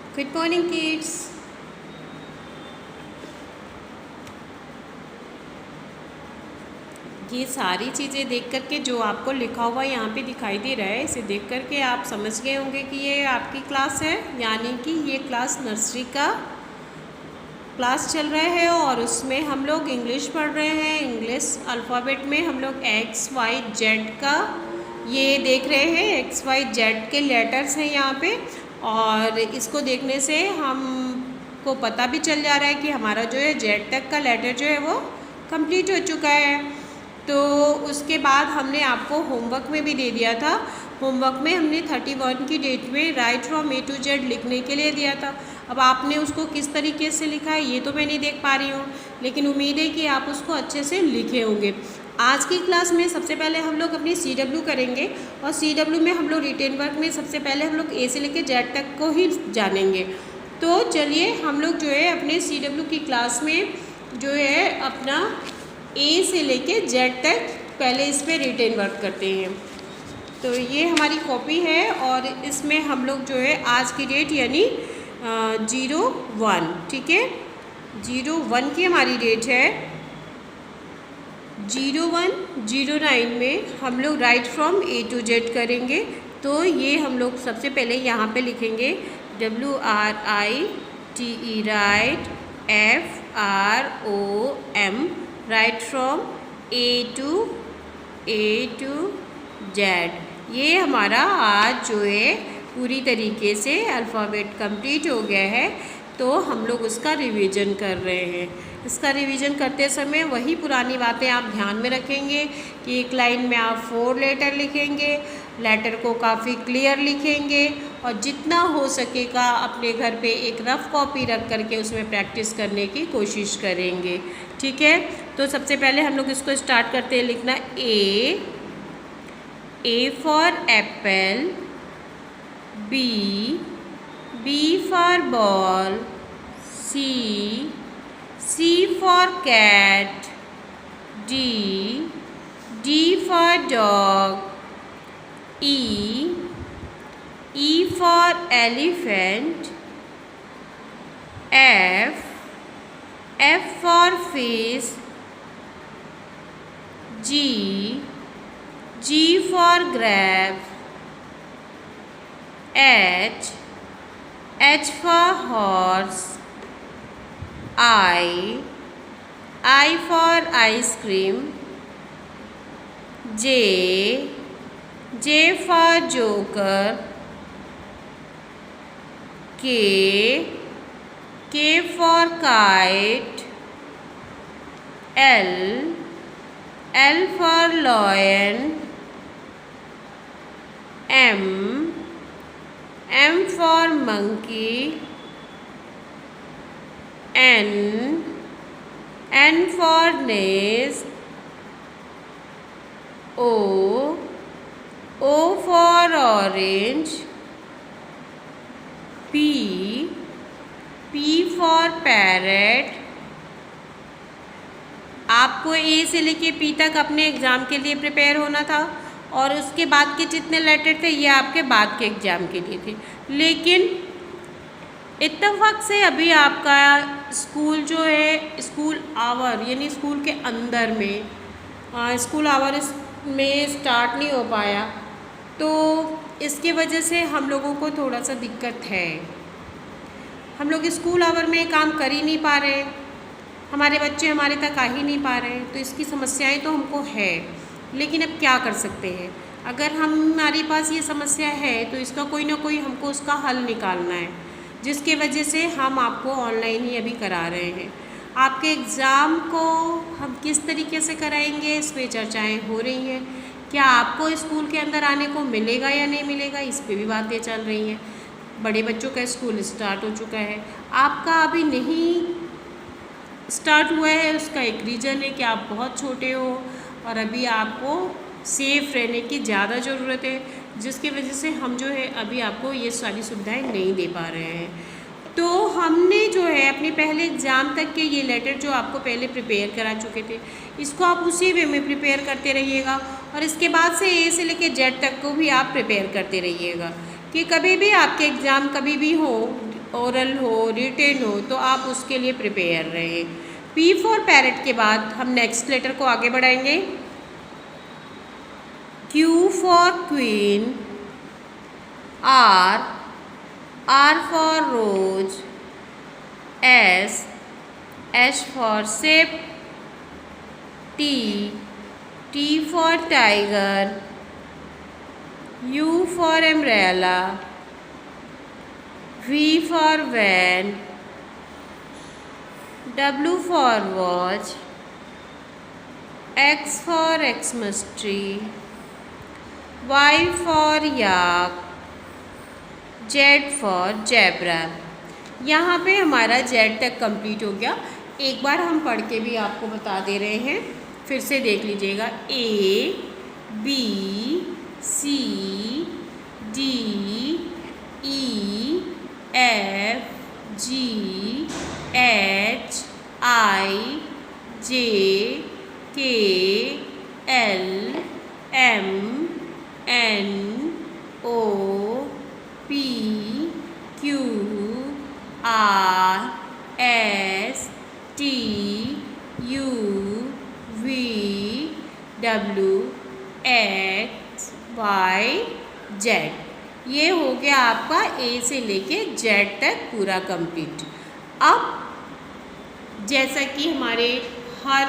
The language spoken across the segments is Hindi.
Good morning, kids. ये सारी चीज़ें देख कर के जो आपको लिखा हुआ यहाँ पे दिखाई दे रहा है, इसे देख कर के आप समझ गए होंगे कि ये आपकी क्लास है, यानी कि ये क्लास नर्सरी का क्लास चल रहा है और उसमें हम लोग इंग्लिश पढ़ रहे हैं। इंग्लिश अल्फ़ाबेट में हम लोग एक्स वाई जेड का ये देख रहे हैं, एक्स वाई जेड के लेटर्स हैं यहाँ पे, और इसको देखने से हमको पता भी चल जा रहा है कि हमारा जो है जेड तक का लेटर जो है वो कंप्लीट हो चुका है। तो उसके बाद हमने आपको होमवर्क में भी दे दिया था। होमवर्क में हमने 31 की डेट में write from A to Z लिखने के लिए दिया था। अब आपने उसको किस तरीके से लिखा है ये तो मैं नहीं देख पा रही हूँ, लेकिन उम्मीद है कि आप उसको अच्छे से लिखे होंगे। आज की क्लास में सबसे पहले हम लोग अपनी CW करेंगे, और CW में हम लोग रिटेन वर्क में सबसे पहले हम लोग ए से लेकर जेड तक को ही जानेंगे। तो चलिए हम लोग जो है अपने CW की क्लास में जो है अपना ए से लेके जेड तक पहले इस पर रिटेन वर्क करते हैं। तो ये हमारी कॉपी है और इसमें हम लोग जो है आज की डेट यानी 01, ठीक है, 01 की हमारी डेट है। 0109 में हम लोग write from A to Z करेंगे। तो ये हम लोग सबसे पहले यहाँ पे लिखेंगे WRITE write, FROM write from A to Z. ये हमारा आज जो है पूरी तरीके से अल्फ़ाबेट कंप्लीट हो गया है। तो हम लोग उसका रिवीजन कर रहे हैं। इसका रिवीजन करते समय वही पुरानी बातें आप ध्यान में रखेंगे कि एक लाइन में आप 4 लेटर लिखेंगे, लेटर को काफ़ी क्लियर लिखेंगे, और जितना हो सकेगा अपने घर पे एक रफ़ कॉपी रख करके उसमें प्रैक्टिस करने की कोशिश करेंगे, ठीक है। तो सबसे पहले हम लोग इसको स्टार्ट करते हैं लिखना A for apple, B for ball, C for cat, D for dog, E for elephant, F for fish, G for grape, H for horse, I for ice cream, J for joker, K for kite, L for lion, M for monkey, N for nest, O for orange, P for parrot। आपको ए से लेके पी तक अपने एग्ज़ाम के लिए प्रिपेयर होना था, और उसके बाद के जितने लेटर थे ये आपके बाद के एग्ज़ाम के लिए थे। लेकिन इत्तेफाक से अभी आपका स्कूल जो है स्कूल आवर यानी स्कूल के अंदर में स्कूल आवर में स्टार्ट नहीं हो पाया, तो इसके वजह से हम लोगों को थोड़ा सा दिक्कत है। हम लोग स्कूल आवर में काम कर ही नहीं पा रहे, हमारे बच्चे हमारे तक आ ही नहीं पा रहे, तो इसकी समस्याएं तो हमको है। लेकिन अब क्या कर सकते हैं, अगर हमारे पास ये समस्या है तो इसका कोई ना कोई हमको उसका हल निकालना है, जिसके वजह से हम आपको ऑनलाइन ही अभी करा रहे हैं। आपके एग्ज़ाम को हम किस तरीके से कराएंगे इस पर चर्चाएँ हो रही हैं। क्या आपको स्कूल के अंदर आने को मिलेगा या नहीं मिलेगा, इस पर भी बातें चल रही हैं। बड़े बच्चों का स्कूल स्टार्ट हो चुका है, आपका अभी नहीं स्टार्ट हुआ है। उसका एक रीज़न है कि आप बहुत छोटे हो और अभी आपको सेफ़ रहने की ज़्यादा ज़रूरत है, जिसकी वजह से हम जो है अभी आपको ये सारी सुविधाएं नहीं दे पा रहे हैं। तो हमने जो है अपने पहले एग्ज़ाम तक के ये लेटर जो आपको पहले प्रिपेयर करा चुके थे, इसको आप उसी वे में प्रिपेयर करते रहिएगा, और इसके बाद से ए से लेकर जेड तक को भी आप प्रिपेयर करते रहिएगा कि कभी भी आपके एग्ज़ाम कभी भी हो ओरल हो, रिटेन हो, तो आप उसके लिए प्रिपेयर रहें। P फॉर पैरेट के बाद हम नेक्स्ट लेटर को आगे बढ़ाएंगे। Q for queen, R for rose, S for ship, T for tiger, U for umbrella, V for van, W for watch, X for Xmas tree, Y for yak, Z for zebra. यहाँ पे हमारा Z तक कंप्लीट हो गया। एक बार हम पढ़ के भी आपको बता दे रहे हैं, फिर से देख लीजिएगा। A B C D E F G H I J K L M N O P Q R S T U V W X Y Z। ये हो गया आपका A से लेके Z तक पूरा कंप्लीट। अब जैसा कि हमारे हर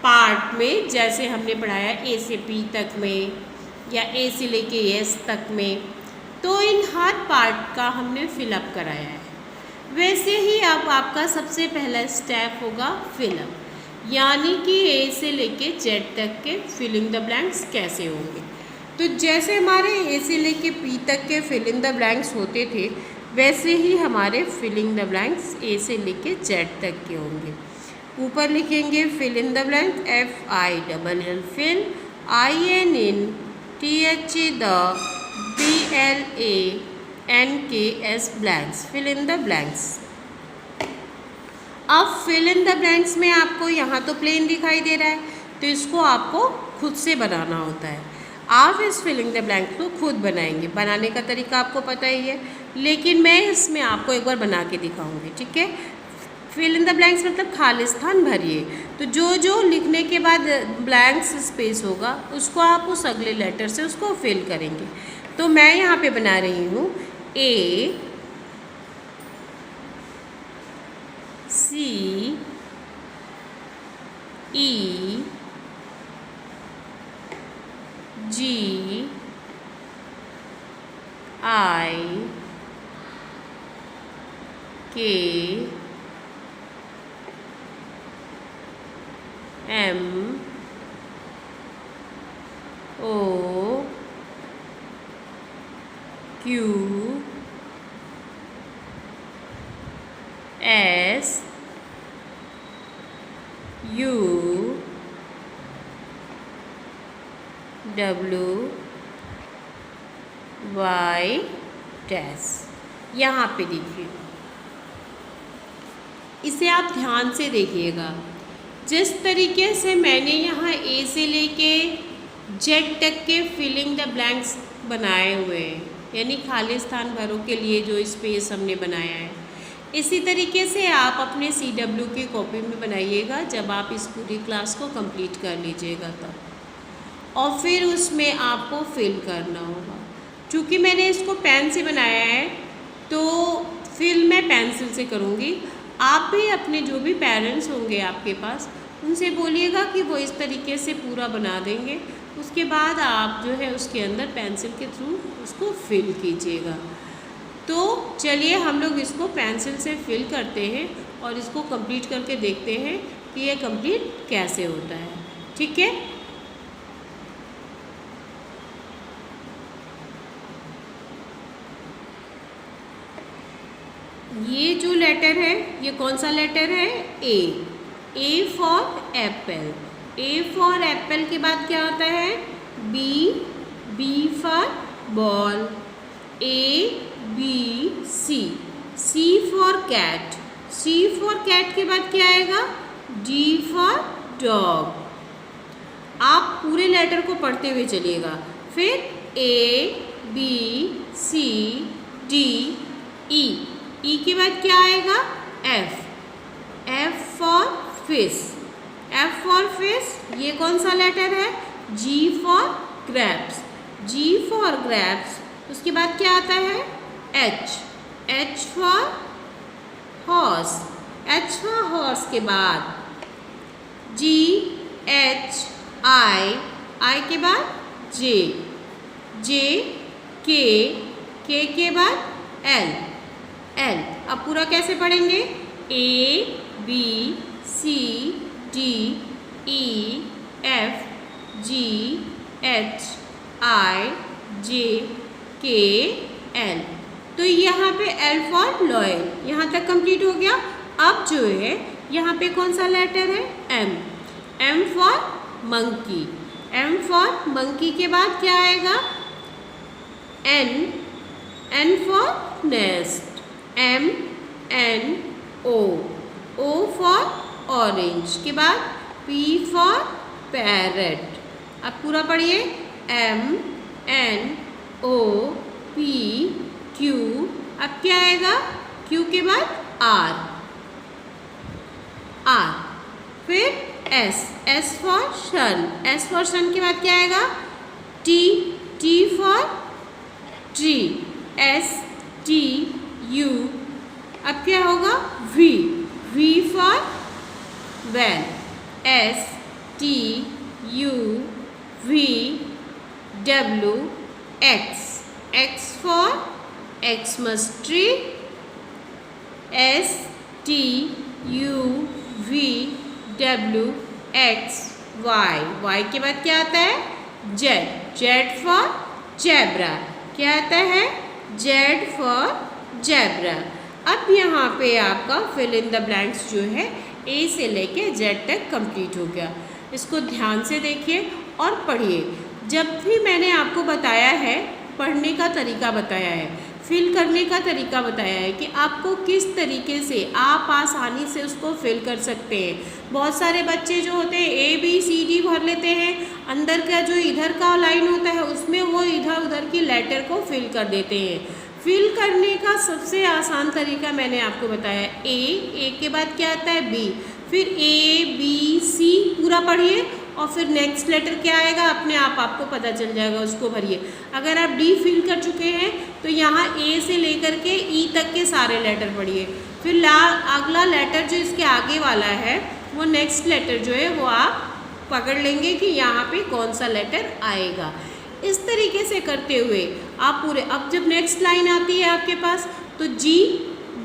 पार्ट में जैसे हमने पढ़ाया A से P तक में या A से लेके S तक में, तो इन हर पार्ट का हमने फिलअप कराया है। वैसे ही अब आपका सबसे पहला स्टेप होगा फिलअप, यानी कि A से लेके Z तक के फिलिंग द ब्लैंक्स कैसे होंगे। तो जैसे हमारे A से लेके P तक के फिलिंग द ब्लैंक्स होते थे, वैसे ही हमारे फिलिंग द ब्लैंक्स A से लेके Z तक के होंगे। ऊपर लिखेंगे fill in the blank, FILL fill, IN TH the BLANKS blanks, fill in the blanks. अब फिल इन द ब्लैंक्स में आपको यहाँ तो प्लेन दिखाई दे रहा है, तो इसको आपको खुद से बनाना होता है। आप इस फिलिंग द ब्लैंक को खुद बनाएंगे, बनाने का तरीका आपको पता ही है, लेकिन मैं इसमें आपको एक बार बना के दिखाऊंगी, ठीक है। फिल इन द ब्लैंक्स मतलब खाली स्थान भरिए। तो जो जो लिखने के बाद ब्लैंक्स स्पेस होगा उसको आप उस अगले लेटर से उसको फिल करेंगे। तो मैं यहाँ पे बना रही हूँ A C E G I K M O Q S U W Y dash. यहाँ पे देखिए, इसे आप ध्यान से देखिएगा। जिस तरीके से मैंने यहाँ A से लेके Z तक के फिलिंग द ब्लैंक्स बनाए हुए हैं, यानी खाली स्थान भरों के लिए जो स्पेस हमने बनाया है, इसी तरीके से आप अपने CW की कॉपी में बनाइएगा जब आप इस पूरी क्लास को कंप्लीट कर लीजिएगा तब, और फिर उसमें आपको फिल करना होगा। चूँकि मैंने इसको पेन से बनाया है तो फिल मैं पेंसिल से करूँगी। आप भी अपने जो भी पेरेंट्स होंगे आपके पास, उनसे बोलिएगा कि वो इस तरीके से पूरा बना देंगे। उसके बाद आप जो है उसके अंदर पेंसिल के थ्रू उसको फिल कीजिएगा। तो चलिए हम लोग इसको पेंसिल से फिल करते हैं और इसको कंप्लीट करके देखते हैं कि ये कंप्लीट कैसे होता है, ठीक है। ये जो लेटर है ये कौन सा लेटर है? A for apple. A for apple के बाद क्या आता है? B for ball. C for cat. C for cat के बाद क्या आएगा? D for dog. आप पूरे लेटर को पढ़ते हुए चलिएगा। फिर A B C D E ई के बाद क्या आएगा? F, F for fish, F for fish, ये कौन सा लेटर है? G for grapes, G for grapes. उसके बाद क्या आता है? H, H for horse, H for horse के बाद जी एच आई, आई के बाद जे, जे के बाद एल, एल। अब पूरा कैसे पढ़ेंगे? A B C D E F G H I J K L. तो यहाँ पे एल फॉर लॉयल, यहाँ तक कंप्लीट हो गया। अब जो है यहाँ पे कौन सा लेटर है? M, M for monkey, M for monkey के बाद क्या आएगा? N, N for nest, M N O, O for orange के बाद पी फॉर पैरट। अब पूरा पढ़िए, M N O P Q. अब क्या आएगा? क्यू के बाद आर, आर, फिर S, S for sun, S for sun के बाद क्या आएगा? T, T for tree, S T U. अब क्या होगा? V, we for van, S T U V W, X, X for Xmas tree, S T U V W X Y, Y के बाद क्या आता है? जेड, जेड फॉर जेब्रा, क्या आता है? Z for zebra. अब यहाँ पे आपका फिल इन द ब्लैंक्स जो है ए से लेके जेड तक कंप्लीट हो गया। इसको ध्यान से देखिए और पढ़िए। जब भी मैंने आपको बताया है, पढ़ने का तरीका बताया है, फिल करने का तरीका बताया है कि आपको किस तरीके से आप आसानी से उसको फिल कर सकते हैं। बहुत सारे बच्चे जो होते हैं ए बी सी डी भर लेते हैं, अंदर का जो इधर का लाइन होता है उसमें वो इधर उधर की लेटर को फिल कर देते हैं। फिल करने का सबसे आसान तरीका मैंने आपको बताया। ए के बाद क्या आता है? बी, फिर ए बी सी पूरा पढ़िए और फिर नेक्स्ट लेटर क्या आएगा अपने आप आपको पता चल जाएगा, उसको भरिए। अगर आप डी फिल कर चुके हैं तो यहाँ ए से लेकर के ई तक के सारे लेटर पढ़िए। फिर अगला लेटर जो इसके आगे वाला है वो नेक्स्ट लेटर जो है वो आप पकड़ लेंगे कि यहाँ पे कौन सा लेटर आएगा। इस तरीके से करते हुए आप पूरे, अब जब नेक्स्ट लाइन आती है आपके पास तो जी,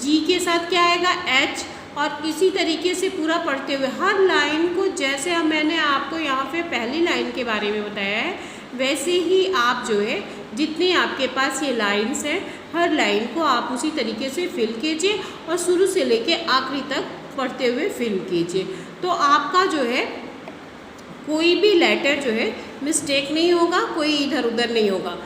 जी के साथ क्या आएगा? एच, और इसी तरीके से पूरा पढ़ते हुए हर लाइन को, जैसे मैंने आपको यहाँ पे पहली लाइन के बारे में बताया है वैसे ही आप जो है जितनी आपके पास ये लाइन्स हैं हर लाइन को आप उसी तरीके से फिल कीजिए और शुरू से लेके आखिरी तक पढ़ते हुए फिल कीजिए। तो आपका जो है कोई भी लेटर जो है मिस्टेक नहीं होगा, कोई इधर उधर नहीं होगा।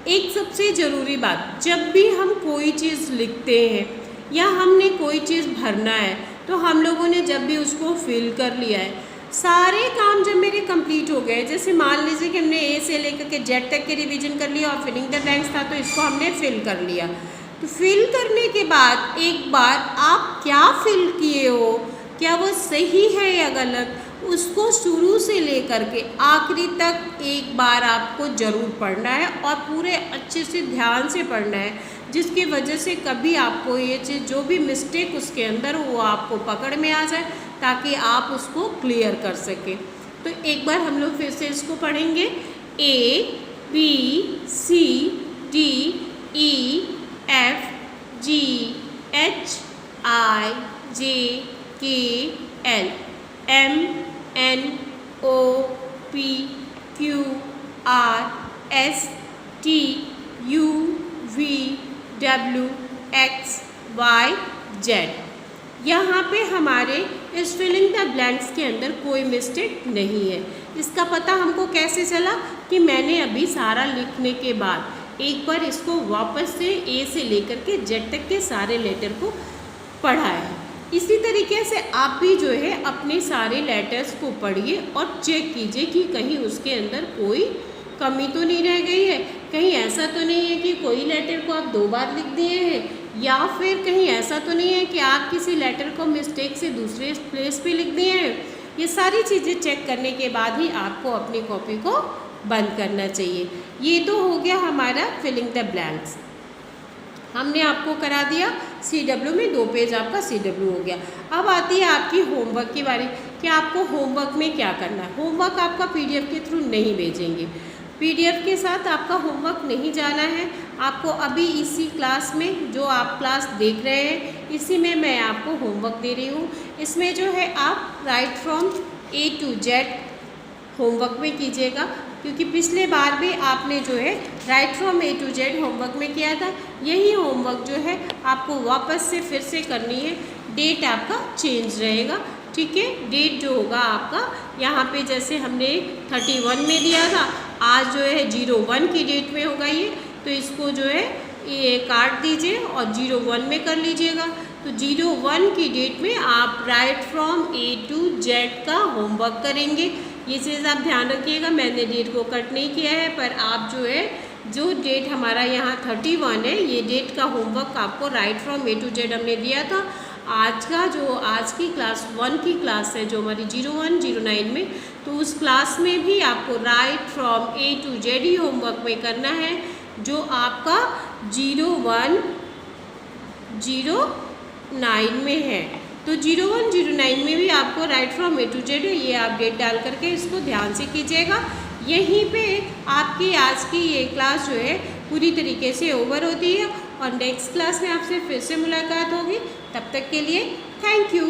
एक सबसे ज़रूरी बात, जब भी हम कोई चीज़ लिखते हैं या हमने कोई चीज़ भरना है तो हम लोगों ने जब भी उसको फिल कर लिया है, सारे काम जब मेरे कंप्लीट हो गए, जैसे मान लीजिए कि हमने ए से लेकर के जेड तक के रिवीजन कर लिया और फिलिंग द ब्लैंक्स था तो इसको हमने फिल कर लिया। तो फिल करने के बाद एक बार आप क्या फिल किए हो, क्या वो सही है या गलत, उसको शुरू से लेकर के आखिरी तक एक बार आपको ज़रूर पढ़ना है और पूरे अच्छे से ध्यान से पढ़ना है, जिसकी वजह से कभी आपको ये चीज़ जो भी मिस्टेक उसके अंदर वो आपको पकड़ में आ जाए ताकि आप उसको क्लियर कर सकें। तो एक बार हम लोग फिर से इसको पढ़ेंगे। A B C D E F G H I J K L M N O P Q R S T U V W X Y Z. यहाँ पे हमारे इस फिलिंग द ब्लैंक्स के अंदर कोई मिस्टेक नहीं है। इसका पता हमको कैसे चला कि मैंने अभी सारा लिखने के बाद एक बार इसको वापस से ए से लेकर के जेड तक के सारे लेटर को पढ़ा है। इसी तरीके से आप भी जो है अपने सारे लेटर्स को पढ़िए और चेक कीजिए कि कहीं उसके अंदर कोई कमी तो नहीं रह गई है कहीं ऐसा तो नहीं है कि कोई लेटर को आप 2 बार लिख दिए हैं, या फिर कहीं ऐसा तो नहीं है कि आप किसी लेटर को मिस्टेक से दूसरे प्लेस पे लिख दिए हैं। ये सारी चीज़ें चेक करने के बाद ही आपको अपनी कॉपी को बंद करना चाहिए। ये तो हो गया हमारा फिलिंग द ब्लैंक्स। हमने आपको करा दिया CW में 2 पेज आपका CW हो गया। अब आती है आपकी होमवर्क की बारी कि आपको होमवर्क में क्या करना है। होमवर्क आपका PDF के थ्रू नहीं भेजेंगे, PDF के साथ आपका होमवर्क नहीं जाना है। आपको अभी इसी क्लास में, जो आप क्लास देख रहे हैं, इसी में मैं आपको होमवर्क दे रही हूँ। इसमें जो है आप right from A to Z homework में कीजिएगा, क्योंकि पिछले बार भी आपने जो है right from A to Z homework में किया था। यही होमवर्क जो है आपको वापस से फिर से करनी है। डेट आपका चेंज रहेगा, ठीक है। डेट जो होगा आपका यहाँ पे जैसे हमने 31 में दिया था, आज जो है 01 की डेट में होगा ये, तो इसको जो है ये काट दीजिए और 01 में कर लीजिएगा। तो 01 की डेट में आप right from A to Z का होमवर्क करेंगे। ये चीज़ आप ध्यान रखिएगा, मैंने डेट को कट नहीं किया है, पर आप जो है जो डेट हमारा यहाँ 31 है, ये डेट का होमवर्क आपको right from A to Z हमने दिया था। आज का जो आज की क्लास 1 की क्लास है जो हमारी 01 09 में, तो उस क्लास में भी आपको right from A to Z he homework में करना है, जो आपका 01 09 में है। तो 01 09 में भी आपको right from A to Z है, ये आप डेट डाल करके इसको ध्यान से कीजिएगा। यहीं पे आपकी आज की ये क्लास जो है पूरी तरीके से ओवर होती है, और नेक्स्ट क्लास में आपसे फिर से मुलाकात होगी। तब तक के लिए थैंक यू।